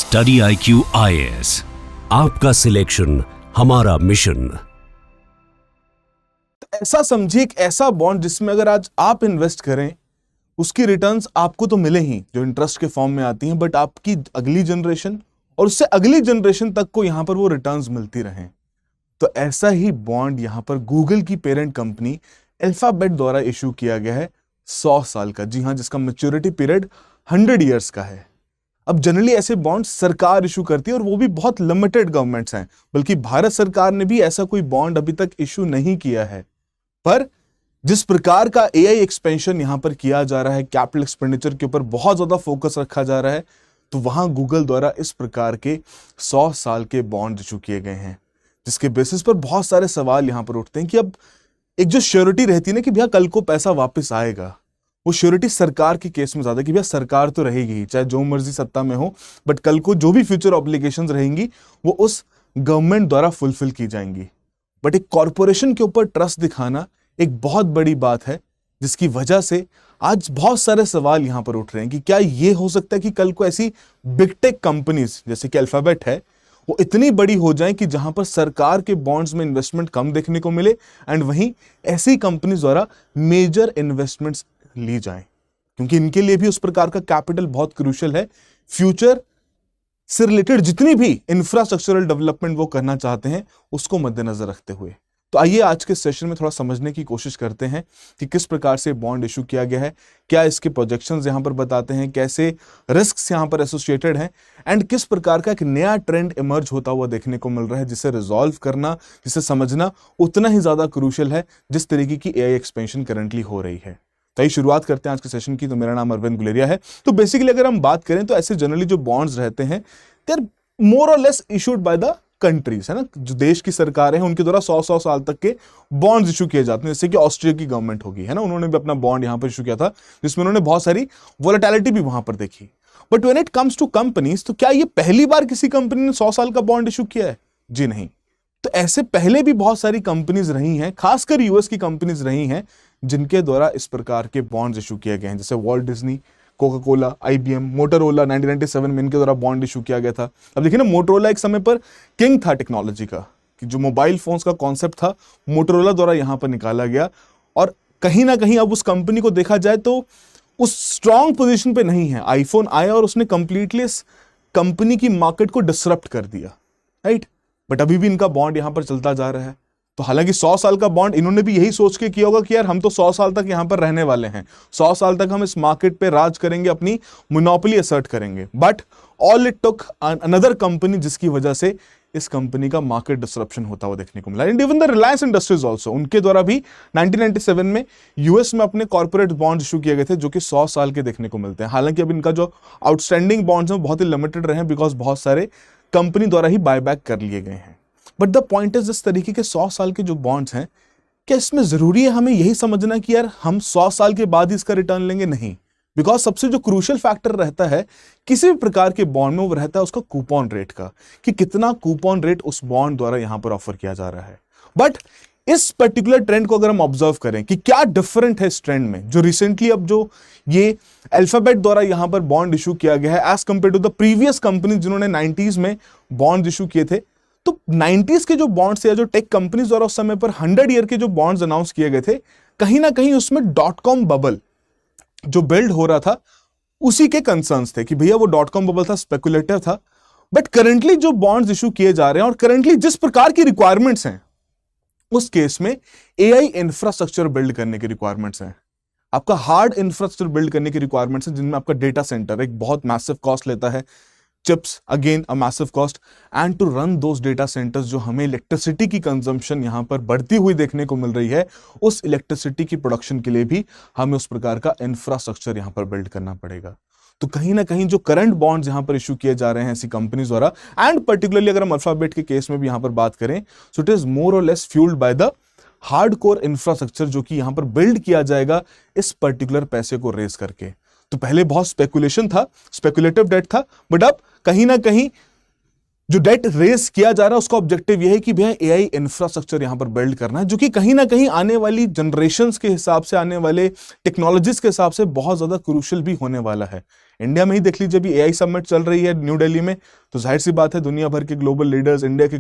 Study IQ IAS, आपका selection हमारा mission. ऐसा समझिए एक ऐसा बॉन्ड जिसमें अगर आज आप इन्वेस्ट करें उसकी रिटर्न्स आपको तो मिले ही जो इंटरेस्ट के फॉर्म में आती हैं, बट आपकी अगली जनरेशन और उससे अगली जनरेशन तक को यहां पर वो रिटर्न्स मिलती रहें। तो ऐसा ही बॉन्ड यहां पर गूगल की पेरेंट कंपनी अल्फाबेट द्वारा इशू किया गया है 100 साल का, जी हां, जिसका मैच्योरिटी पीरियड 100 ईयर्स का है। अब जनरली ऐसे बॉन्ड सरकार इशू करती है और वो भी बहुत लिमिटेड गवर्नमेंट्स हैं, बल्कि भारत सरकार ने भी ऐसा कोई बॉन्ड अभी तक इशू नहीं किया है। पर जिस प्रकार का AI एक्सपेंशन यहां पर किया जा रहा है, कैपिटल एक्सपेंडिचर के ऊपर बहुत ज्यादा फोकस रखा जा रहा है, तो वहां गूगल द्वारा इस प्रकार के 100 साल के बॉन्ड इशू किए गए हैं, जिसके बेसिस पर बहुत सारे सवाल यहां पर उठते हैं कि अब एक जो श्योरिटी रहती है ना कि भैया कल को पैसा वापस आएगा, वो श्योरिटी सरकार के केस में ज्यादा कि भैया सरकार तो रहेगी ही, चाहे जो मर्जी सत्ता में हो, बट कल को जो भी फ्यूचर ऑब्लिगेशंस रहेंगी वो उस गवर्नमेंट द्वारा फुलफिल की जाएंगी। बट एक कॉरपोरेशन के ऊपर ट्रस्ट दिखाना एक बहुत बड़ी बात है, जिसकी वजह से आज बहुत सारे सवाल यहां पर उठ रहे हैं कि क्या ये हो सकता है कि कल को ऐसी बिग टेक कंपनीज जैसे कि अल्फाबेट है वो इतनी बड़ी हो जाएं कि जहां पर सरकार के बॉन्ड्स में इन्वेस्टमेंट कम देखने को मिले एंड वहीं ऐसी कंपनीज द्वारा मेजर इन्वेस्टमेंट्स ली जाएं, क्योंकि इनके लिए भी उस प्रकार का कैपिटल बहुत क्रूशियल है। फ्यूचर से रिलेटेड जितनी भी इंफ्रास्ट्रक्चरल डेवलपमेंट वो करना चाहते हैं उसको मद्देनजर रखते हुए। तो आइए आज के सेशन में थोड़ा समझने की कोशिश करते हैं कि किस प्रकार से बॉन्ड इशू किया गया है, क्या इसके प्रोजेक्शंस यहां पर बताते हैं, कैसे रिस्क्स यहां पर एसोसिएटेड हैं एंड किस प्रकार का एक नया ट्रेंड इमर्ज होता हुआ देखने को मिल रहा है, जिसे रिजॉल्व करना, जिसे समझना उतना ही ज्यादा क्रूशियल है जिस तरीके की AI एक्सपेंशन करंटली हो रही है। तो ये शुरुआत करते हैं आज के सेशन की। तो मेरा नाम अरविंद गुलेरिया है। तो बेसिकली अगर हम बात करें तो ऐसे जनरली जो बॉन्ड्स रहते हैं दे आर मोर और less issued by the countries, है ना, जो देश की सरकारें हैं उनके द्वारा 100 साल तक के बॉन्ड्स इशू किए जाते हैं। जैसे कि ऑस्ट्रिया की गवर्नमेंट होगी, है ना, उन्होंने भी अपना बॉन्ड यहां पर इशू किया था जिसमें उन्होंने बहुत सारी वोलेटिलिटी भी वहां पर देखी। But when it comes to companies, तो क्या ये पहली बार किसी कंपनी ने 100 साल का बॉन्ड इशू किया है? जी नहीं। तो ऐसे पहले भी बहुत सारी कंपनीज रही हैं, खासकर यूएस की कंपनीज रही हैं जिनके द्वारा इस प्रकार के बॉन्ड्स इशू किए गए हैं, जैसे Walt Disney, Coca Cola, IBM, Motorola 1997 में इनके द्वारा बॉन्ड इशू किया गया था। अब देखिए ना, मोटोरोला एक समय पर किंग था टेक्नोलॉजी का, कि जो मोबाइल फोन्स का कॉन्सेप्ट था मोटोरोला द्वारा यहां पर निकाला गया, और कहीं ना कहीं अब उस कंपनी को देखा जाए तो उस स्ट्रॉन्ग पोजीशन पे नहीं है। आईफोन आया और उसने कंप्लीटली इस कंपनी की मार्केट को डिसरप्ट कर दिया, राइट। बट अभी भी इनका बॉन्ड यहां पर चलता जा रहा है। तो हालांकि 100 साल का बॉन्ड इन्होंने भी यही सोच के किया होगा कि यार हम तो 100 साल तक यहां पर रहने वाले हैं, 100 साल तक हम इस मार्केट पे राज करेंगे, अपनी मोनोपोली असर्ट करेंगे। But all it took another company, जिसकी वजह से इस कंपनी का मार्केट डिसरप्शन होता हुआ देखने को मिला। And even the Reliance industries also, उनके द्वारा भी 1997 में यूएस में अपने कॉर्पोरेट बॉन्ड इशू किए गए थे जो कि 100 साल के देखने को मिलते हैं। हालांकि अब इनका जो आउटस्टैंडिंग बॉन्ड्स हैं बहुत ही लिमिटेड रहे, बिकॉज बहुत सारे कंपनी द्वारा ही बायबैक कर लिए गए हैं। बट द पॉइंट इज, इस तरीके के 100 साल के जो बॉन्ड्स हैं, क्या इसमें जरूरी है हमें यही समझना कि यार हम 100 साल के बाद ही इसका रिटर्न लेंगे? नहीं, बिकॉज सबसे जो क्रूशियल फैक्टर रहता है किसी भी प्रकार के बॉन्ड में वो रहता है उसका कूपन रेट का, कि कितना कूपन रेट उस बॉन्ड द्वारा यहां पर ऑफर किया जा रहा है। बट इस पर्टिकुलर ट्रेंड को अगर हम ऑब्जर्व करें कि क्या डिफरेंट है इस ट्रेंड में, जो रिसेंटली अब जो ये अल्फाबेट द्वारा यहां पर बॉन्ड इशू किया गया है as compared to the previous company जिन्होंने 90s में बॉन्ड इशू किए थे, तो 90s के जो बॉन्ड्स या जो टेक कंपनीज द्वारा उस समय पर 100 ईयर के जो बॉन्ड्स अनाउंस किए गए थे, कहीं ना कहीं उसमें .com बबल जो बिल्ड हो रहा था उसी के कंसर्न्स थे कि भैया वो .com बबल था, स्पेकुलेटिव था। बट करंटली जो बॉन्ड्स इशू किए जा रहे हैं और करंटली जिस प्रकार की रिक्वायरमेंट्स हैं, उस केस में AI इंफ्रास्ट्रक्चर बिल्ड करने की रिक्वायरमेंट्स हैं, आपका हार्ड इंफ्रास्ट्रक्चर बिल्ड करने की रिक्वायरमेंट्स हैं, जिनमें आपका डेटा सेंटर एक बहुत मैसिव कॉस्ट लेता है, chips again a massive cost, and to run those data centres जो हमें इलेक्ट्रिसिटी की कंजम्पशन यहां पर बढ़ती हुई देखने को मिल रही है, उस इलेक्ट्रिसिटी की प्रोडक्शन के लिए भी हमें उस प्रकार का इंफ्रास्ट्रक्चर यहां पर बिल्ड करना पड़ेगा। तो कहीं ना कहीं जो करंट बॉन्ड्स यहां पर इशू किए जा रहे हैं ऐसी कंपनीज द्वारा, एंड पर्टिकुलरली अगर हम अल्फाबेट के केस में भी यहां पर बात करें, सो इट इज मोर और less fuelled by the hardcore infrastructure जो कि यहां पर बिल्ड किया जाएगा इस पर्टिकुलर पैसे को रेज करके। तो पहले बहुत स्पेकुलेशन था, स्पेकुलेटिव डेट था, बट अब कहीं ना कहीं जो डेट रेस किया जा रहा है उसका ऑब्जेक्टिव यह है कि भैया एआई इंफ्रास्ट्रक्चर यहां पर बिल्ड करना है, जो कि कहीं ना कहीं आने वाली जनरेशंस के हिसाब से, आने वाले टेक्नोलॉजीज के हिसाब से बहुत ज्यादा क्रूशियल भी होने वाला है। इंडिया में ही देख लीजिए, अभी एआई समिट चल रही है न्यू दिल्ली में, तो जाहिर सी बात है दुनिया भर के ग्लोबल लीडर्स, इंडिया के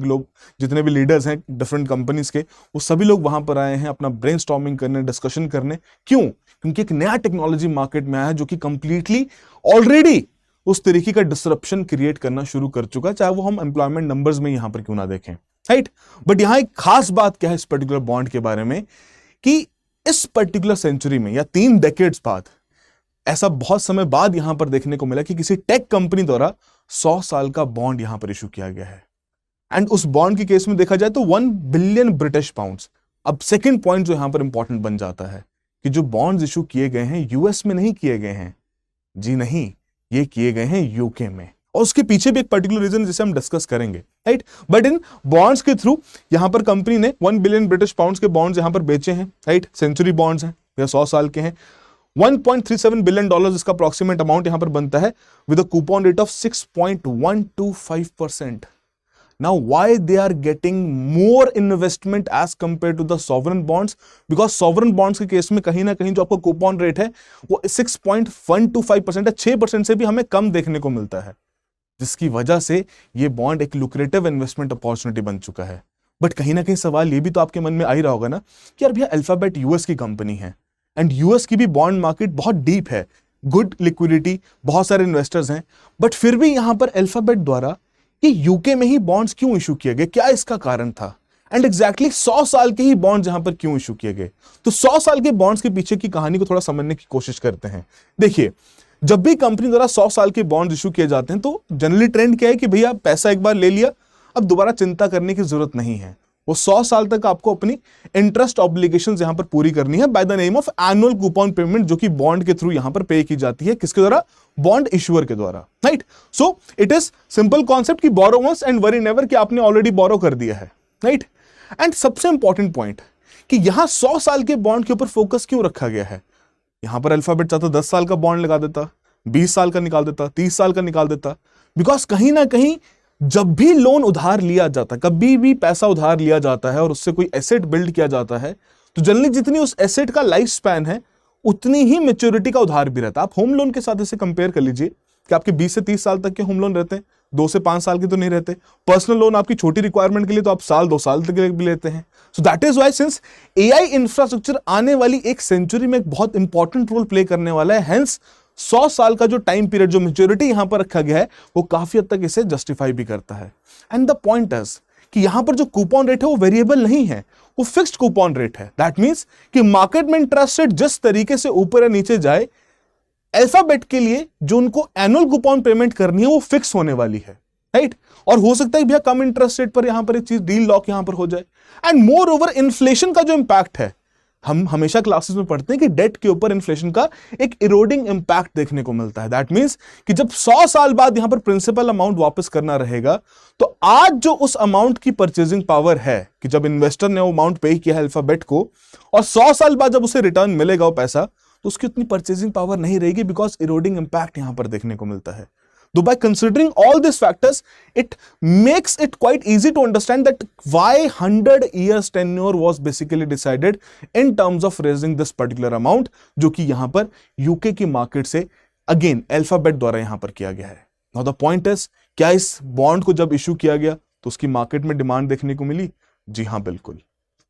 जितने भी लीडर्स हैं डिफरेंट कंपनीज के, वो सभी लोग वहां पर आए हैं अपना ब्रेनस्टॉर्मिंग करने, डिस्कशन करने। क्यों? क्योंकि एक नया टेक्नोलॉजी मार्केट में आया है जो कि कंप्लीटली ऑलरेडी उस तरीके का डिसरप्शन क्रिएट करना शुरू कर चुका है, चाहे वो हम एम्प्लॉयमेंट नंबर्स में यहां पर क्यों ना देखें, राइट। बट यहां एक खास बात क्या है इस पर्टिकुलर बॉन्ड के बारे में, कि इस पर्टिकुलर सेंचुरी में या 3 डेकेड्स बाद, ऐसा बहुत समय बाद यहां पर देखने को मिला कि किसी टेक कंपनी द्वारा 100 साल का बॉन्ड यहां पर इशू किया गया है। एंड उस बॉन्ड के केस में देखा जाए तो 1 बिलियन ब्रिटिश पाउंड्स। अब सेकंड पॉइंट जो यहां पर इंपॉर्टेंट बन जाता है कि जो बॉन्ड्स इशू किए गए हैं यूएस में नहीं किए गए हैं, जी नहीं, ये किए गए हैं यूके में, और उसके पीछे भी एक पर्टिकुलर रीजन जिसे हम डिस्कस करेंगे, राइट। बट इन बॉन्ड्स के थ्रू यहां पर कंपनी ने 1 बिलियन ब्रिटिश पाउंड्स के बॉन्ड्स यहां पर बेचे हैं, राइट। सेंचुरी बॉन्ड्स हैं या 100 साल के हैं। 1.37 बिलियन डॉलर इसका अप्रॉक्सीमेट अमाउंट यहां पर बनता है with a coupon rate of 6.125%। Now, why they are getting more investment as compared to the sovereign bonds? Because sovereign bonds के केस में कहीं ना कहीं जो आपका कूपन रेट है वो 6.125% है, 6% से भी हमें कम देखने को मिलता है, जिसकी वजह से ये बॉन्ड एक लुक्रेटिव इन्वेस्टमेंट अपॉर्चुनिटी बन चुका है। बट कहीं ना कहीं सवाल ये भी तो आपके मन में आ ही रहा होगा ना कि यार भैया अल्फाबेट यूएस की कंपनी है, एंड यूएस की भी बॉन्ड मार्केट बहुत डीप है, गुड लिक्विडिटी, बहुत सारे इन्वेस्टर्स हैं, बट फिर भी यहां पर अल्फाबेट द्वारा कि यूके में ही बॉन्ड्स क्यों इशू किए गए, क्या इसका कारण था? एंड एग्जैक्टली 100 साल के ही बॉन्ड्स यहां पर क्यों इशू किए गए? तो 100 साल के बॉन्ड्स के पीछे की कहानी को थोड़ा समझने की कोशिश करते हैं। देखिए, जब भी कंपनी द्वारा 100 साल के बॉन्ड्स इशू किए जाते हैं तो जनरली ट्रेंड क्या है कि भैया पैसा एक बार ले लिया, अब दोबारा चिंता करने की जरूरत नहीं है। वो 100 साल तक आपको अपनी इंटरेस्ट ऑब्लिगेशंस यहां पर पूरी करनी है by the name of annual coupon payment, जो कि बॉन्ड के थ्रू यहां पर पे की जाती है, किसके द्वारा? बॉन्ड इशुअर के द्वारा, right. So it is simple concept कि बोरो वंस एंड वरी नेवर, कि आपने ऑलरेडी बोरो कर दिया है, राइट। एंड सबसे इंपॉर्टेंट पॉइंट कि यहां 100 साल के बॉन्ड के ऊपर फोकस क्यों रखा गया है? यहां पर अल्फाबेट चाहता 10 साल का बॉन्ड लगा देता, 20 साल का निकाल देता, 30 साल का निकाल देता, बिकॉज कहीं ना कहीं जब भी लोन उधार लिया जाता है, कभी भी पैसा उधार लिया जाता है और उससे कोई एसेट बिल्ड किया जाता है, तो जनरली जितनी उस एसेट का लाइफ स्पैन है उतनी ही मेच्योरिटी का उधार भी रहता है। आप होम लोन के साथ इसे कंपेयर कर लीजिए कि आपके 20 से 30 साल तक के होम लोन रहते हैं, 2 से 5 साल के तो नहीं रहते। पर्सनल लोन आपकी छोटी रिक्वायरमेंट के लिए तो आप 2 साल तक के लिए भी लेते हैं। So that is why since AI infrastructure आने वाली एक सेंचुरी में एक बहुत इंपॉर्टेंट रोल प्ले करने वाला है, हेंस 100 साल का जो टाइम पीरियड, जो मेच्योरिटी यहां पर रखा गया है, वो काफी हद तक इसे जस्टिफाई भी करता है। एंड द पॉइंट इज कि यहां पर जो कूपन रेट है वो वेरिएबल नहीं है, वो फिक्स्ड कूपन रेट है। दैट मींस कि मार्केट में इंटरेस्ट रेट जिस तरीके से ऊपर या नीचे जाए, अल्फाबेट के लिए जो उनको एनुअल कूपन पेमेंट करनी है वो फिक्स होने वाली है, राइट। और हो सकता है भैया कम इंटरेस्ट रेट पर यहां पर एक चीज डील लॉक यहां पर हो जाए। एंड मोर ओवर इन्फ्लेशन का जो इंपैक्ट है, हम हमेशा क्लासेस में पढ़ते हैं कि डेट के ऊपर इन्फ्लेशन का एक इरोडिंग इंपैक्ट देखने को मिलता है। दैट मींस कि जब 100 साल बाद यहां पर प्रिंसिपल अमाउंट वापस करना रहेगा, तो आज जो उस अमाउंट की परचेजिंग पावर है, कि जब इन्वेस्टर ने वो अमाउंट पे किया है अल्फाबेट को, और 100 साल बाद जब उसे रिटर्न मिलेगा वो पैसा, तो उसकी उतनी परचेजिंग पावर नहीं रहेगी, बिकॉज इरोडिंग इंपैक्ट यहां पर देखने को मिलता है। So by considering all these factors, it makes it quite easy to understand that why 100 years tenure was basically decided in terms of raising this particular amount, जो कि यहां पर यूके की मार्केट से अगेन अल्फाबेट द्वारा यहां पर किया गया है। Now the point is, क्या इस बॉन्ड को जब इशू किया गया तो उसकी मार्केट में डिमांड देखने को मिली? जी हां, बिल्कुल।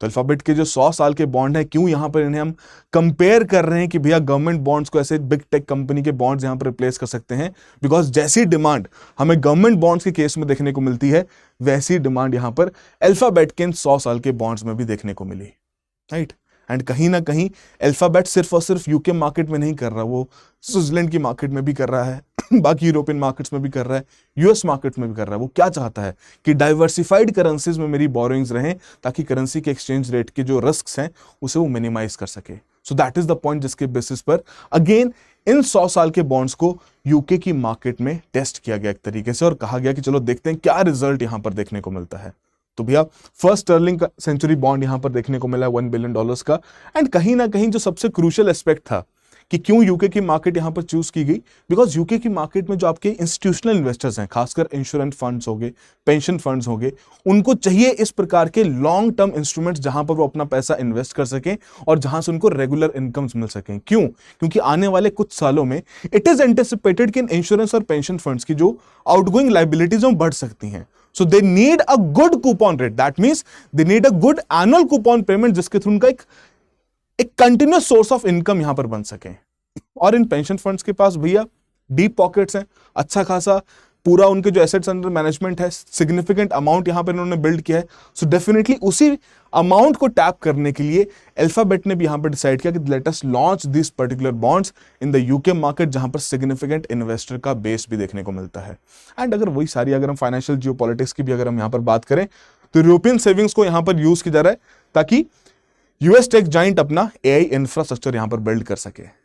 तो अल्फाबेट के जो 100 साल के बॉन्ड है, क्यों यहां पर इन्हें हम कंपेयर कर रहे हैं कि भैया गवर्नमेंट बॉन्ड्स को ऐसे बिग टेक कंपनी के बॉन्ड्स यहां पर रिप्लेस कर सकते हैं? बिकॉज जैसी डिमांड हमें गवर्नमेंट बॉन्ड्स के केस में देखने को मिलती है, वैसी डिमांड यहां पर अल्फाबेट के 100 साल के बॉन्ड्स में भी देखने को मिली, राइट। एंड कहीं ना कहीं अल्फाबेट सिर्फ और सिर्फ यूके मार्केट में नहीं कर रहा, वो स्विट्जरलैंड की मार्केट में भी कर रहा है, बाकी यूरोपियन मार्केट्स में भी कर रहा है, यूएस मार्केट में भी कर रहा है। वो क्या चाहता है कि डाइवर्सिफाइड करेंसीज में मेरी बोरोइंग्स रहें, ताकि करेंसी के एक्सचेंज रेट के जो रिस्क्स हैं उसे वो मिनिमाइज कर सके। So that is the point जिसके बेसिस पर अगेन इन 100 साल के बॉन्ड्स को यूके की मार्केट में टेस्ट किया गया एक तरीके से, और कहा गया कि चलो देखते हैं क्या रिजल्ट यहां पर देखने को मिलता है। तो भैया फर्स्ट स्टर्लिंग का सेंचुरी बॉन्ड यहां पर देखने को मिला $1 बिलियन का। एंड कहीं ना कहीं जो सबसे क्रूशियल एस्पेक्ट था कि क्यों यूके की मार्केट यहां पर चूज की गई, बिकॉज यूके की मार्केट में जो आपके इंस्टीट्यूशनल इन्वेस्टर्स हैं, खासकर इंश्योरेंस फंड्स हो गए, पेंशन फंड्स हो गए, उनको चाहिए इस प्रकार के लॉन्ग टर्म इंस्ट्रूमेंट्स जहां पर वो अपना पैसा इन्वेस्ट कर सकें और जहां से उनको रेगुलर इनकम्स मिल सकें। क्यों? क्योंकि आने वाले कुछ सालों में इट इज एंटिसिपेटेड कि इन इंश्योरेंस और पेंशन फंड्स की जो आउटगोइंग लायबिलिटीज बढ़ सकती हैं। So they need a good coupon rate. That means they need a good annual coupon payment जिसके थ्रू उनका एक कंटिन्यूस सोर्स ऑफ इनकम यहां पर बन सके। और इन पेंशन फंड्स के पास भैया डीप पॉकेट्स हैं, अच्छा खासा पूरा उनके जो एसेट्स अंडर मैनेजमेंट है, सिग्निफिकेंट अमाउंट यहां पर इन्होंने बिल्ड किया है। सो डेफिनेटली उसी अमाउंट को टैप करने के लिए अल्फाबेट ने भी यहां पर डिसाइड किया कि let us launch this particular bonds in the UK market, जहां पर सिग्निफिकेंट इन्वेस्टर का बेस भी देखने को मिलता है। एंड अगर वही सारी अगर हम फाइनेंशियल जियोपॉलिटिक्स की भी अगर हम यहां पर बात करें तो यूरोपियन सेविंग्स को यहां पर यूज किया जा रहा है ताकि यूएस टेक जाइंट अपना एआई इंफ्रास्ट्रक्चर यहां पर बिल्ड कर सके।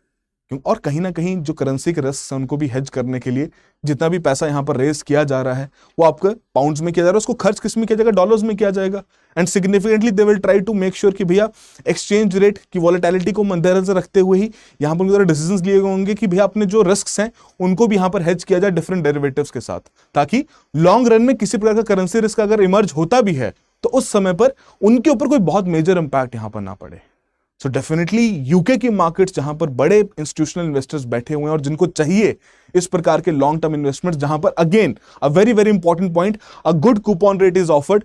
और कहीं ना कहीं जो करेंसी के रिस्क है उनको भी हेज करने के लिए जितना भी पैसा यहां पर रेज किया जा रहा है वो आपका पाउंड्स में किया जा रहा है, उसको खर्च किस में किया जाएगा? डॉलर्स में किया जाएगा। And significantly they will try to make sure कि भैया एक्सचेंज रेट की वॉलेटिलिटी को मद्देनजर रखते हुए ही यहां पर डिसीजंस लिए गए होंगे कि भैया अपने जो रिस्क हैं उनको भी यहां पर हेज किया जाए डिफरेंट डेरिवेटिव्स के साथ, ताकि लॉन्ग रन में किसी प्रकार का करेंसी रिस्क अगर इमर्ज होता भी है तो उस समय पर उनके ऊपर कोई बहुत मेजर इंपैक्ट यहां पर ना पड़े। सो डेफिनेटली यूके की मार्केट्स जहां पर बड़े इंस्टीट्यूशनल इन्वेस्टर्स बैठे हुए हैं और जिनको चाहिए इस प्रकार के लॉन्ग टर्म इन्वेस्टमेंट, जहां पर again a very very important point, a good coupon rate is offered,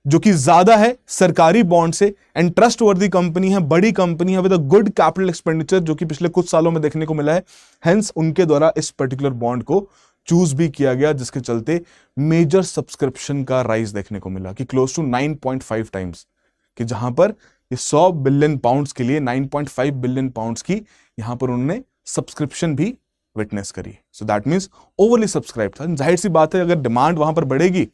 जो कि ज्यादा है सरकारी बॉन्ड से, एंड ट्रस्टवर्दी कंपनी है, बड़ी कंपनी है with a good capital expenditure, जो कि पिछले कुछ सालों में देखने को मिला है। हेंस उनके द्वारा इस पर्टिकुलर बॉन्ड को चूज भी किया गया, जिसके चलते मेजर सब्सक्रिप्शन का राइज देखने को मिला कि क्लोज टू 9.5 टाइम्स, कि जहां पर 100 बिलियन पाउंड्स के लिए 9.5 बिलियन पाउंड्स की यहां पर उन्होंने सब्सक्रिप्शन भी विटनेस करी। So that means overly subscribe था। जाहिर सी बात है अगर डिमांड वहां पर बढ़ेगी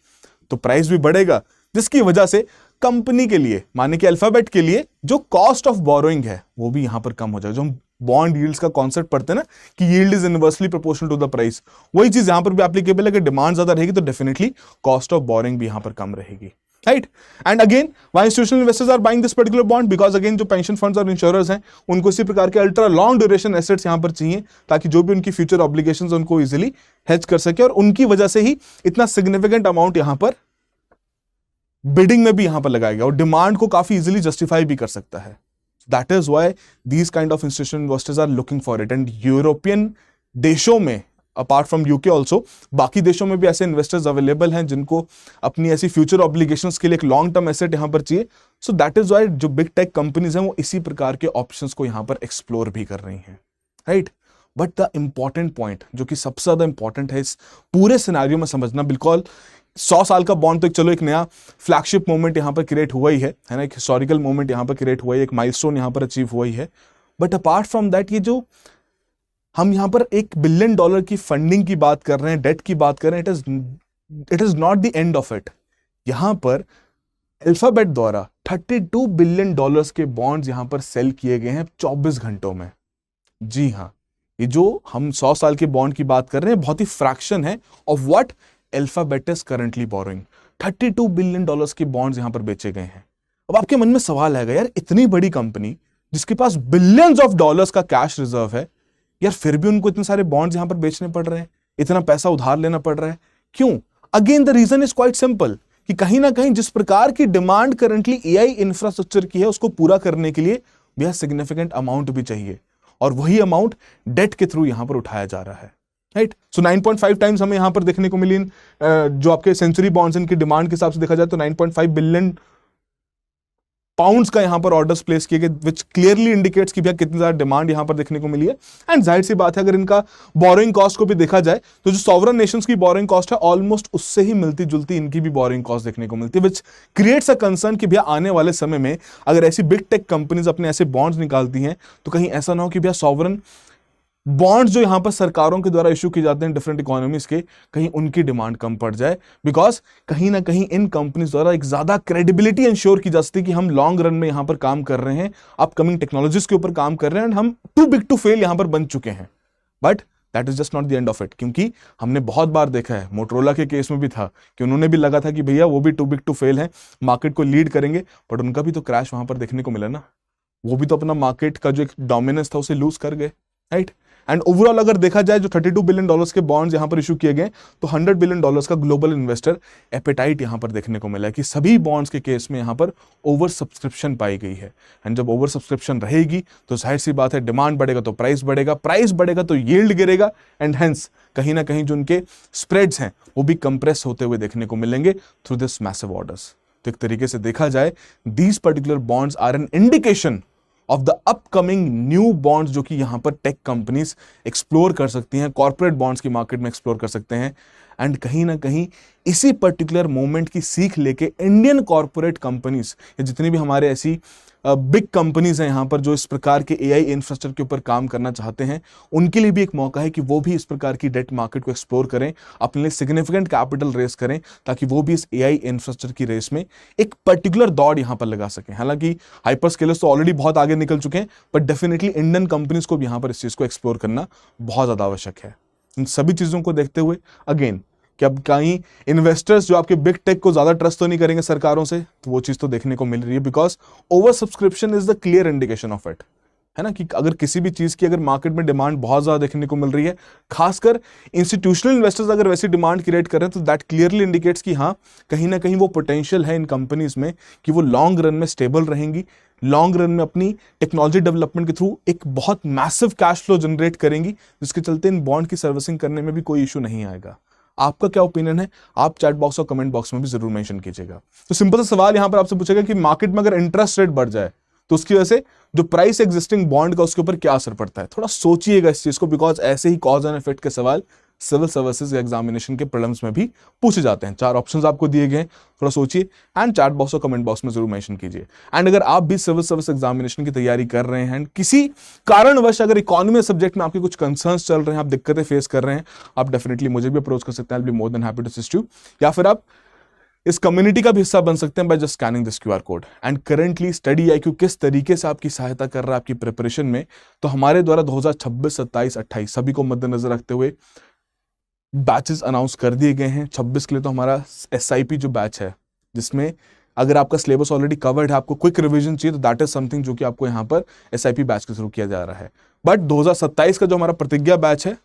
तो प्राइस भी बढ़ेगा, जिसकी वजह से कंपनी के लिए, माने कि अल्फाबेट के लिए जो कॉस्ट ऑफ बोरोइंग है वो भी यहां पर कम हो जाएगा। जो हम बॉन्ड यील्ड्स का कॉन्सेप्ट पढ़ते हैं ना कि yield is inversely proportional to the price, वही चीज यहां पर भी एप्लीकेबल है कि डिमांड ज्यादा रहेगी तो डेफिनेटली कॉस्ट ऑफ बोरोइंग भी यहां पर कम रहेगी। Right? And again, why institutional investors are buying this particular bond? Because again, जो pension funds और insurers हैं, उनको इसी प्रकार के अल्ट्रा लॉन्ग ड्यूरेशन एसेट्स यहां पर चाहिए, ताकि जो भी उनकी फ्यूचर ऑब्लिगेशंस उनको इजीली हेज कर सके, और उनकी वजह से ही इतना सिग्निफिकेंट अमाउंट यहां पर बिडिंग में भी यहां पर लगाया गया और डिमांड को काफी इजीली जस्टिफाई भी कर सकता है। That is why these kind of institutional investors are looking for it. And European देशों में, अपार्ट फ्रॉम यूके ऑल्सो, बाकी देशों में भी ऐसे इन्वेस्टर्स अवेलेबल हैं जिनको अपनी ऐसी फ्यूचर ऑब्लिगेशंस के लिए एक लॉन्ग टर्म एसेट यहां पर चाहिए। सो दैट इज व्हाई जो बिग टेक कंपनीज हैं वो इसी प्रकार के ऑप्शंस को यहां पर एक्सप्लोर भी कर रही हैं, right? But the important point, जो कि सबसे ज्यादा इंपॉर्टेंट है इस पूरे सिनेरियो में समझना, बिल्कुल 100 साल का बॉन्ड तो चलो एक नया फ्लैगशिप मोमेंट यहां पर क्रिएट हुआ ही है ना, एक हिस्टोरिकल मोमेंट यहां पर क्रिएट हुआ है, एक माइलस्टोन यहां पर अचीव हुआ ही है। बट अपार्ट फ्रॉम दैट, ये जो हम यहां पर $1 बिलियन की फंडिंग की बात कर रहे हैं, डेट की बात कर रहे हैं, it is not the end of it. यहां पर अल्फाबेट द्वारा $32 बिलियन के बॉन्ड्स यहां पर सेल किए गए हैं 24 घंटों में। जी हां, ये जो हम 100 साल के बॉन्ड की बात कर रहे हैं बहुत ही फ्रैक्शन है of what alphabet is currently borrowing. $32 billion के बॉन्ड्स यहां पर बेचे गए हैं। अब आपके मन में सवाल आएगा, यार इतनी बड़ी कंपनी जिसके पास बिलियंस ऑफ डॉलर्स का कैश रिजर्व है, यार फिर भी उनको इतने सारे बॉन्ड्स यहां पर बेचने पड़ रहे हैं, इतना पैसा उधार लेना पड़ रहा है, क्यों? Again the reason is quite simple, कि कहीं ना कहीं जिस प्रकार की डिमांड करंटली एआई इंफ्रास्ट्रक्चर की है उसको पूरा करने के लिए भी सिग्निफिकेंट अमाउंट भी चाहिए, और वही अमाउंट डेट के थ्रू यहां पर उठाया जा रहा है, राइट? सो 9.5 टाइम्स हमें यहां पर देखने को मिली जो आपके सेंचुरी बॉन्ड्स इनकी डिमांड के हिसाब से देखा जाए तो 9.5 बिलियन पाउंड्स का यहां पर ऑर्डर्स प्लेस किए गए, विच क्लियरली इंडिकेट्स कि भैया कितनी ज्यादा डिमांड यहां पर देखने को मिली है। एंड जाहिर सी बात है अगर इनका बोरोइंग कॉस्ट को भी देखा जाए तो जो सॉवरन नेशंस की बोरोइंग कॉस्ट है ऑलमोस्ट उससे ही मिलती जुलती इनकी भी बोरोइंग कॉस्ट देखने को मिलती है, विच क्रिएट्स अ कंसर्न कि भैया आने वाले समय में अगर ऐसी बिग टेक कंपनीज अपने ऐसे बॉन्ड्स निकालती हैं तो कहीं ऐसा ना हो कि भैया सॉवरन बॉन्ड्स जो यहां पर सरकारों के द्वारा इशू किए जाते हैं डिफरेंट इकोनॉमीज के, कहीं उनकी डिमांड कम पड़ जाए, बिकॉज कहीं ना कहीं इन कंपनीज द्वारा एक ज्यादा क्रेडिबिलिटी इंश्योर की जा सकती है कि हम लॉन्ग रन में यहां पर काम कर रहे हैं, अपकमिंग टेक्नोलॉजीज के ऊपर काम कर रहे हैं, एंड हम टू बिग टू फेल यहां पर बन चुके हैं। But that is just not the end of it, क्योंकि हमने बहुत बार देखा है, मोटरोला के केस में भी था कि उन्होंने भी लगा था कि भैया वो भी टू बिग टू फेल है, मार्केट को लीड करेंगे, बट उनका भी तो क्रैश वहां पर देखने को मिला ना, वो भी तो अपना मार्केट का जो एक डोमिनेंस था उसे लूज कर गए। राइट। एंड ओवरऑल अगर देखा जाए जो $32 बिलियन के बॉन्ड्स यहां पर इशू किए गए, तो $100 बिलियन का ग्लोबल इन्वेस्टर एपेटाइट यहां पर देखने को मिला है कि सभी बॉन्ड्स के केस में यहां पर ओवर सब्सक्रिप्शन पाई गई है। एंड जब ओवर सब्सक्रिप्शन रहेगी तो जाहिर सी बात है डिमांड बढ़ेगा तो प्राइस बढ़ेगा, प्राइस बढ़ेगा तो यील्ड गिरेगा, एंड हेंस कहीं ना कहीं जो उनके स्प्रेड्स हैं वो भी कंप्रेस होते हुए देखने को मिलेंगे थ्रू दिस मैसिव ऑर्डर्स। तो एक तरीके से देखा जाए these particular bonds are an indication of the upcoming new bonds जो कि यहां पर टेक कंपनीज एक्सप्लोर कर सकती हैं, कॉर्पोरेट बॉन्ड्स की मार्केट में एक्सप्लोर कर सकते हैं। एंड कहीं ना कहीं इसी पर्टिकुलर मोमेंट की सीख लेके इंडियन कॉर्पोरेट कंपनीज या जितनी भी हमारे ऐसी बिग कंपनीज हैं यहां पर जो इस प्रकार के एआई इंफ्रास्ट्रक्चर के ऊपर काम करना चाहते हैं, उनके लिए भी एक मौका है कि वो भी इस प्रकार की डेट मार्केट को एक्सप्लोर करें, अपने लिए सिग्निफिकेंट कैपिटल रेस करें, ताकि वो भी इस एआई इंफ्रास्ट्रक्चर की रेस में एक पर्टिकुलर दौड़ यहां पर लगा सकें। हालांकि हाइपरस्केलर्स तो ऑलरेडी बहुत आगे निकल चुके हैं, बट डेफिनेटली इंडियन कंपनीज को भी यहां पर इस चीज को एक्सप्लोर करना बहुत ज्यादा आवश्यक है। इन सभी चीजों को देखते हुए अगेन कि अब कहीं इन्वेस्टर्स जो आपके बिग टेक को ज्यादा ट्रस्ट तो नहीं करेंगे सरकारों से, तो वो चीज तो देखने को मिल रही है, because over subscription is the clear indication of it, है ना। कि अगर किसी भी चीज की अगर मार्केट में डिमांड बहुत ज्यादा देखने को मिल रही है, खासकर इंस्टीट्यूशनल इन्वेस्टर्स अगर वैसी डिमांड क्रिएट कर रहे हैं, तो दैट क्लियरली इंडिकेट्स कि हाँ कहीं ना कहीं वो पोटेंशियल है इन कंपनीज में कि वो लॉन्ग रन में स्टेबल रहेंगी, लॉन्ग रन में अपनी टेक्नोलॉजी डेवलपमेंट के थ्रू एक बहुत मैसिव कैश फ्लो जनरेट करेंगी, जिसके चलते इन बॉन्ड की सर्विसिंग करने में भी कोई इशू नहीं आएगा। आपका क्या ओपिनियन है, आप चैट बॉक्स और कमेंट बॉक्स में भी जरूर मेंशन कीजिएगा। तो सिंपल सा सवाल यहां पर आपसे पूछेगा कि मार्केट में अगर इंटरेस्ट रेट बढ़ जाए तो उसकी वजह से जो प्राइस एग्जिस्टिंग बॉन्ड का उसके ऊपर क्या असर पड़ता है। थोड़ा सोचिएगा इस चीज को, बिकॉज ऐसे ही कॉज एंड इफेक्ट के सवाल सिविल सर्विसेज एग्जामिनेशन के प्रीलिम्स में भी पूछे जाते हैं। 4 ऑप्शंस आपको दिए गए हैं, थोड़ा सोचिए एंड चैट बॉक्स और कमेंट बॉक्स में जरूर मेंशन कीजिए। एंड अगर आप भी सिविल सर्विस एग्जामिनेशन की तैयारी कर रहे हैं, किसी कारणवश अगर इकोनॉमी सब्जेक्ट में आपके कुछ कंसर्न्स चल रहे हैं, आप दिक्कतें फेस कर रहे हैं, आप डेफिनेटली मुझे भी अप्रोच कर सकते हैं। I will be more than happy to assist you, या फिर आप इस कम्युनिटी का भी हिस्सा बन सकते हैं by just scanning this QR code. And currently study IQ किस तरीके से आपकी सहायता कर रहा है आपकी प्रिपरेशन में, तो हमारे द्वारा 2026, 27, 28 सभी को मद्देनजर रखते हुए बैचेस अनाउंस कर दिए गए हैं। 26 के लिए तो हमारा SIP जो बैच है, जिसमें अगर आपका सिलेबस ऑलरेडी कवर्ड है, आपको क्विक रिवीजन चाहिए, तो दैट इज समथिंग जो कि आपको यहाँ पर SIP बैच के थ्रू किया जा रहा है। बट 2027 का जो हमारा प्रतिज्ञा बैच है,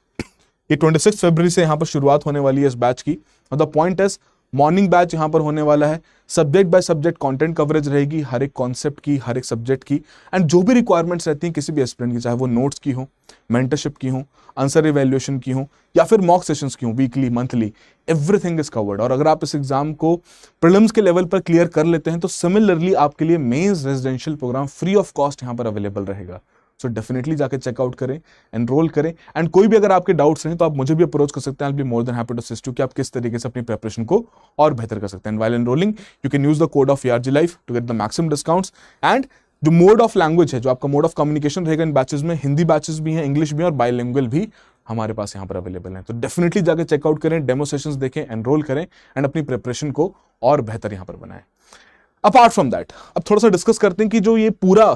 ये 26 फरवरी से यहाँ पर शुरुआत होने वाली है इस बैच की। और the point is morning batch यहां पर होने वाला है, subject by subject content coverage रहेगी, हर एक कॉन्सेप्ट की, हर एक सब्जेक्ट की, एंड जो भी रिक्वायरमेंट्स रहती हैं किसी भी एस्पिरेंट की, चाहे वो नोट्स की हो, मेंटरशिप की हो, आंसर इवैल्यूएशन की हो, या फिर मॉक सेशंस की हो, weekly, monthly, everything is covered. और अगर आप इस एग्जाम को प्रीलिम्स के लेवल पर क्लियर कर लेते हैं, तो सिमिलरली आपके लिए mains residential programme free of cost यहां पर अवेलेबल रहेगा। सो डेफिनेटली जाके चेकआउट करें, एनरोल करें। एंड कोई भी अगर आपके डाउट्स हैं तो आप मुझे भी अप्रोच कर सकते हैं। I will be more than happy to assist you कि आप किस तरीके से अपनी प्रिपरेशन को और बेहतर कर सकते हैं। While enrolling you can use the code of ERG life to get the maximum discounts. And जो मोड ऑफ लैंग्वेज है, जो आपका मोड ऑफ कम्युनिकेशन रहेगा इन बैचेस में, हिंदी बैचेस भी हैं, इंग्लिश भी हैं, और बाइलिंगुअल भी हमारे पास यहाँ पर अवेलेबल है। तो डेफिनेटली जाके चेकआउट करें, डेमो सेशंस देखें, एनरोल करें एंड अपनी प्रिपरेशन को और बेहतर यहाँ पर बनाएं। अपार्ट फ्रॉम दैट, अब थोड़ा सा डिस्कस करते हैं कि जो ये पूरा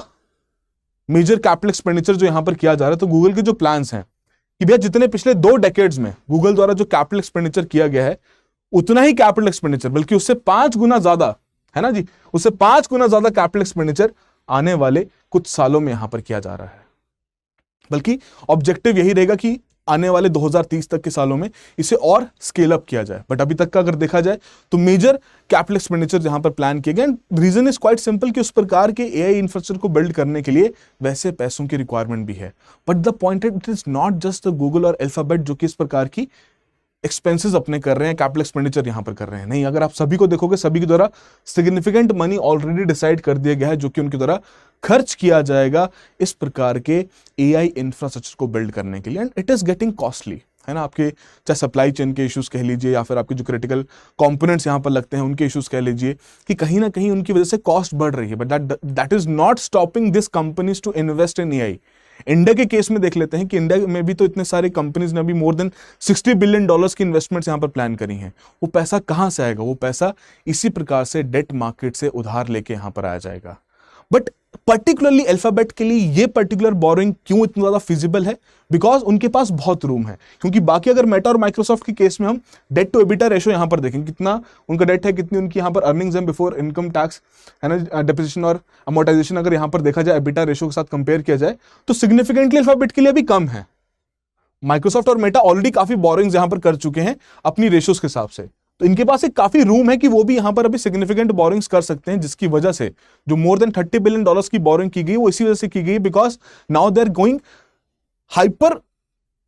मेजर कैपिटल एक्सपेंडिचर जो यहां पर किया जा रहा है, तो गूगल के जो प्लान्स हैं कि भैया जितने पिछले 2 डेकेड्स में गूगल द्वारा जो कैपिटल एक्सपेंडिचर किया गया है, उतना ही कैपिटल एक्सपेंडिचर, बल्कि उससे 5 गुना ज्यादा, है ना जी, उससे 5 गुना ज्यादा कैपिटल एक्सपेंडिचर आने वाले कुछ सालों में यहां पर किया जा रहा है। बल्कि ऑब्जेक्टिव यही रहेगा कि आने वाले 2030 तक के सालों में इसे और स्केल अप किया जाए। बट अभी तक का अगर देखा जाए तो मेजर कैपिटल एक्सपेंडिचर यहां पर प्लान किए गए। रीजन इज क्वाइट सिंपल कि उस प्रकार के AI इंफ्रास्ट्रक्चर को बिल्ड करने के लिए वैसे पैसों की रिक्वायरमेंट भी है। But the point it is not just Google और अल्फाबेट जो कि इस प्रकार की एक्सपेंसेस अपने कर रहे हैं, कैपिटल एक्सपेंडिचर यहां पर कर रहे हैं। नहीं, अगर आप सभी को देखोगे, सभी के द्वारा सिग्निफिकेंट मनी ऑलरेडी डिसाइड कर दिया गया है, जो कि उनके द्वारा खर्च किया जाएगा इस प्रकार के AI इंफ्रास्ट्रक्चर को बिल्ड करने के लिए। And it is getting costly, है ना। आपके चाहे सप्लाई चेन के इश्यूज कह लीजिए, या फिर आपके जो क्रिटिकल कंपोनेंट्स यहां पर लगते हैं उनके इश्यूज कह लीजिए, कि कहीं ना कहीं उनकी वजह से कॉस्ट बढ़ रही है। But that is not stopping this companies to invest in AI। India के केस में देख लेते हैं कि इंडिया में भी तो इतने सारे कंपनीज ने अभी मोर देन $60 बिलियन की इन्वेस्टमेंट्स यहां पर प्लान करी हैं। वो पैसा कहां से आएगा? वो पैसा इसी प्रकार से डेट मार्केट से उधार लेके यहां पर आया जाएगा। बट पर्टिकुलरली अल्फाबेट के लिए ये पर्टिकुलर बोरिंग क्यों इतना ज्यादा फिजिबल है? बिकॉज उनके पास बहुत रूम है। क्योंकि बाकी अगर मेटा और माइक्रोसॉफ्ट के केस में हम डेट टू एबिटा रेशो यहां पर देखें, कितना उनका डेट है, कितनी उनकी यहां पर अर्निंग्स है बिफोर इनकम टैक्स, है ना, डेप्रिसिएशन और अमोर्टाइजेशन, अगर यहां पर देखा जाए एबिटा रेशो के साथ कंपेयर किया जाए तो सिग्निफिकेंटली अल्फाबेट के लिए भी कम है। माइक्रोसॉफ्ट और मेटा ऑलरेडी काफी बोरिंग्स यहां पर कर चुके हैं अपनी रेशियोज के हिसाब से, तो इनके पास एक काफी रूम है कि वो भी यहां पर अभी सिग्निफिकेंट बोरिंग्स कर सकते हैं, जिसकी वजह से जो मोर देन $30 बिलियन की बोरिंग की गई वो इसी वजह से की गई, because now they are going hyper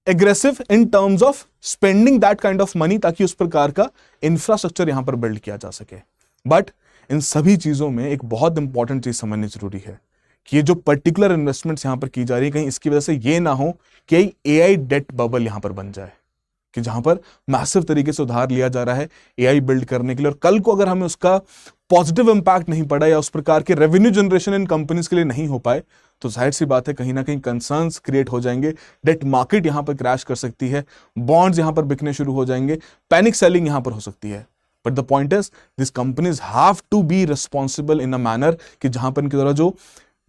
aggressive in terms of spending that kind of money, ताकि उस प्रकार का इंफ्रास्ट्रक्चर यहां पर बिल्ड किया जा सके। बट इन सभी चीजों में एक बहुत इंपॉर्टेंट चीज समझनी जरूरी है कि ये जो पर्टिकुलर इन्वेस्टमेंट्स यहां पर की जा रही है, कहीं इसकी वजह से ये ना हो कि एआई डेट बबल यहां पर बन जाए, कि जहां पर मैसिव तरीके से उधार लिया जा रहा है एआई बिल्ड करने के लिए, और कल को अगर हमें उसका पॉजिटिव इंपैक्ट नहीं पड़ा या उस प्रकार के रेवेन्यू जनरेशन इन कंपनीज के लिए नहीं हो पाए, तो जाहिर सी बात है कहीं ना कहीं कंसर्न्स क्रिएट हो जाएंगे, डेट मार्केट यहां पर क्रैश कर सकती है, बॉन्ड्स यहां पर बिकने शुरू हो जाएंगे, पैनिक सेलिंग यहां पर हो सकती है। But the point is this companies have to be responsible in a manner कि जहां पर इनके द्वारा जो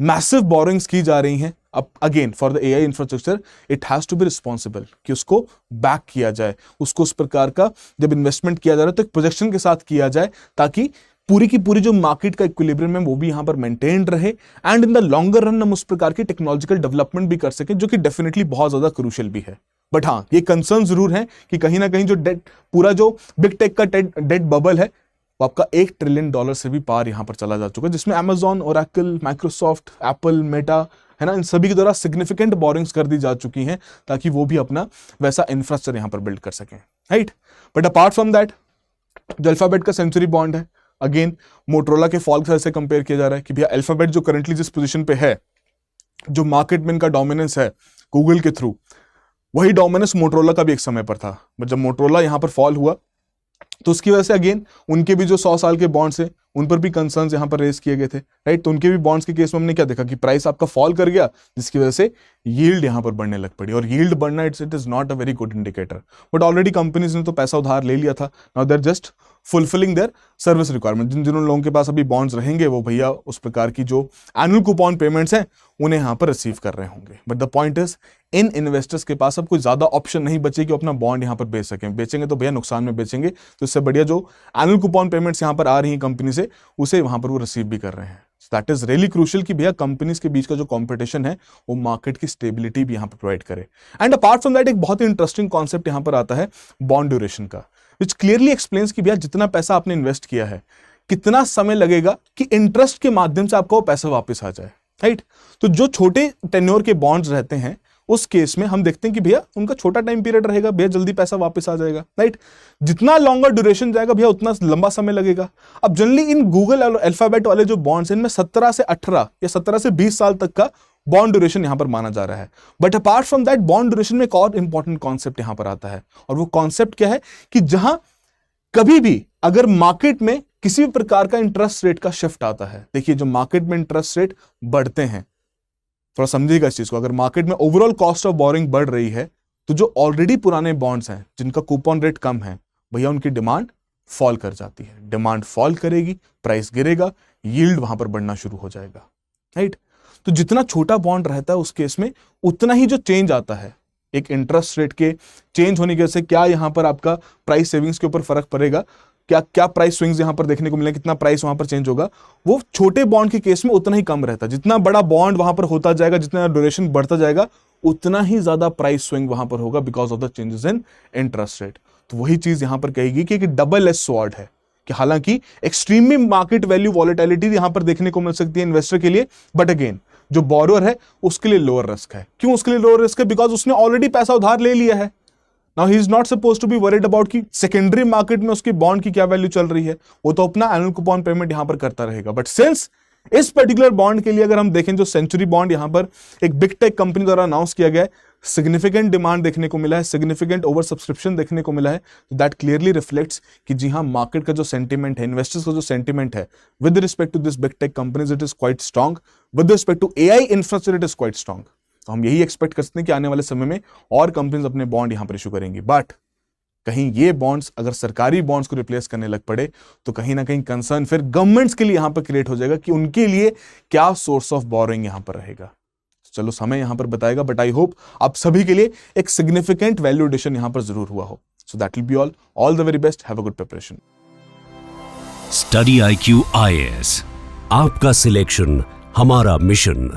मैसिव बोरिंग्स की जा रही हैं, अब again for the AI infrastructure it has to be responsible, कि उसको बैक किया जाए, उसको उस प्रकार का जब इन्वेस्टमेंट किया जा रहा है तो एक प्रोजेक्शन के साथ किया जाए, ताकि पूरी की पूरी जो मार्केट का इक्विलिब्रियम है वो भी यहां पर मेंटेन रहे, and in the longer run हम उस प्रकार की टेक्नोलॉजिकल डेवलपमेंट भी कर सकें, जो कि डेफिनेटली बहुत ज्यादा क्रूशियल भी है। बट हाँ, ये कंसर्न जरूर है कि कहीं ना कहीं जो डेट, पूरा जो बिग टेक का डेट बबल है वो आपका $1 ट्रिलियन से भी पार यहां पर चला जा चुका है, जिसमें Amazon, Oracle, Microsoft, Apple, Meta, है ना, इन सभी के द्वारा सिग्निफिकेंट बोरिंग्स कर दी जा चुकी हैं, ताकि वो भी अपना वैसा इंफ्रास्ट्रक्चर यहां पर बिल्ड कर सकें, right. But apart from that, जो अल्फाबेट का सेंचुरी बॉन्ड है, अगेन मोटरोला के फॉल से कंपेयर किया जा रहा है कि भैया अल्फाबेट जो करंटली जिस पोजीशन पे है, जो मार्केट में इनका डोमिनेंस है गूगल के थ्रू, वही डोमिनेंस मोटरोला का भी एक समय पर था। बट जब मोटरोला यहां पर फॉल हुआ तो उसकी वजह से अगेन उनके भी जो 100 साल के बॉन्ड्स हैं उन पर भी कंसर्न्स यहां पर रेज किए गए थे, राइट। तो उनके भी बॉन्ड्स के केस में हमने क्या देखा कि प्राइस आपका फॉल कर गया, जिसकी वजह से यील्ड यहां पर बढ़ने लग पड़ी, और यील्ड बढ़ना it is not a very good indicator. But already companies ने तो पैसा उधार ले लिया था, now they are just fulfilling their service requirement. जिन लोगों के पास अभी बॉन्ड्स रहेंगे वो भैया उस प्रकार की जो एनुअल कूपन पेमेंट्स हैं उन्हें यहां पर रिसीव कर रहे होंगे। But the point is, in investors के पास अब कोई ज्यादा ऑप्शन नहीं बचे कि अपना बॉन्ड यहां पर बेच सकें। बेचेंगे तो भैया नुकसान में बेचेंगे, तो इससे बढ़िया जो एनुअल कूपन पेमेंट्स यहां पर आ रही हैं कंपनी से, उसे वहां पर वो रिसीव भी कर रहे हैं। दैट इज रियली क्रूशियल कि भैया कंपनीज के बीच का जो कंपटीशन है वो मार्केट की स्टेबिलिटी भी यहां पर प्रोवाइड करे। एंड अपार्ट फ्रॉम दैट, एक बहुत ही इंटरेस्टिंग कॉन्सेप्ट यहां पर आता है बॉन्ड ड्यूरेशन का, विच क्लियरली एक्सप्लेन्स कि भैया जितना पैसा आपने इन्वेस्ट किया है, कितना समय लगेगा कि इंटरेस्ट के माध्यम से आपको वो पैसा वापस आ जाए, राइट। तो जो छोटे टेन्योर के बॉन्ड्स रहते हैं उस केस में हम देखते हैं कि भैया उनका छोटा टाइम पीरियड रहेगा, भैया जल्दी पैसा वापस आ जाएगा, राइट। जितना लॉन्गर ड्यूरेशन जाएगा भैया उतना लंबा समय लगेगा। अब जनरली इन गूगल और अल्फाबेट वाले जो बॉन्ड्स हैं, इनमें 17 से 18 या 17 से 20 साल तक का बॉन्ड ड्यूरेशन यहां पर माना जा रहा है। But apart from that, bond duration में एक और इंपॉर्टेंट कॉन्सेप्ट यहां पर आता है, और वो कॉन्सेप्ट क्या है कि जहां कभी भी अगर मार्केट में किसी भी प्रकार का इंटरेस्ट रेट का शिफ्ट आता है, देखिए जो मार्केट में इंटरेस्ट रेट बढ़ते हैं, थोड़ा समझिएगा इस चीज को, अगर मार्केट में ओवरऑल कॉस्ट ऑफ बोरिंग बढ़ रही है तो जो ऑलरेडी पुराने बॉन्ड्स हैं जिनका कूपन रेट कम है, भैया उनकी डिमांड फॉल कर जाती है। डिमांड फॉल करेगी, प्राइस गिरेगा, यील्ड वहां पर बढ़ना शुरू हो जाएगा, राइट। तो जितना छोटा बॉन्ड रहता है उस केस में उतना ही जो चेंज आता है एक इंटरेस्ट रेट के चेंज होने की वजह से, क्या यहां पर आपका प्राइस सेविंग्स के ऊपर फर्क पड़ेगा, क्या क्या प्राइस स्विंग्स यहां पर देखने को मिले, कितना प्राइस वहां पर चेंज होगा, वो छोटे बॉन्ड के केस में उतना ही कम रहता है। जितना बड़ा बॉन्ड वहां पर होता जाएगा, जितना ड्यूरेशन बढ़ता जाएगा, उतना ही ज्यादा प्राइस स्विंग वहां पर होगा because of the changes in interest rate. तो वही चीज यहां पर कहेगी कि एक डबल एज स्वॉर्ड है, कि हालांकि एक्सट्रीमली मार्केट वैल्यू वॉलेटिलिटी यहां पर देखने को मिल सकती है इन्वेस्टर के लिए, बट अगेन जो बोरोअर है उसके लिए लोअर रिस्क है। क्यों उसके लिए लोअर रिस्क है? बिकॉज उसने ऑलरेडी पैसा उधार ले लिया है। Now he is not suppose to be worried about कि सेकेंडरी मार्केट में उसकी बॉन्ड की क्या वैल्यू चल रही है, वो तो अपना एनुअल कूपन पेमेंट यहां पर करता रहेगा। बट सिंस इस पर्टिकुलर बॉन्ड के लिए अगर हम देखें, जो सेंचुरी बॉन्ड यहां पर एक बिग टेक कंपनी द्वारा अनाउंस किया गया है, सिग्निफिकेंट डिमांड देखने को मिला है, सिग्निफिकेंट ओवर सब्सक्रिप्शन देखने को मिला है, तो दैट क्लियरली रिफ्लेक्ट्स कि जी हाँ, मार्केट का जो सेंटीमेंट है, इन्वेस्टर्स का जो सेंटीमेंट है with respect to this big tech companies, it is quite strong, with respect to AI infrastructure it is quite strong. तो हम यही एक्सपेक्ट कर सकते हैं कि आने वाले समय में और कंपनीज अपने बॉन्ड यहां पर इशू करेंगी। बट कहीं ये बॉन्ड्स अगर सरकारी बॉन्ड्स को रिप्लेस करने लग पड़े तो कहीं ना कहीं कंसर्न फिर गवर्नमेंट्स के लिए यहां पर क्रिएट हो जाएगा कि उनके लिए क्या सोर्स ऑफ बोरोइंग यहां पर रहेगा। चलो समय यहां पर बताएगा, बट आई होप आप सभी के लिए एक सिग्निफिकेंट वैल्यू एडिशन यहां पर जरूर हुआ हो। So that will be all the very best, have a good preparation. Study IQ IAS, आपका सिलेक्शन हमारा मिशन।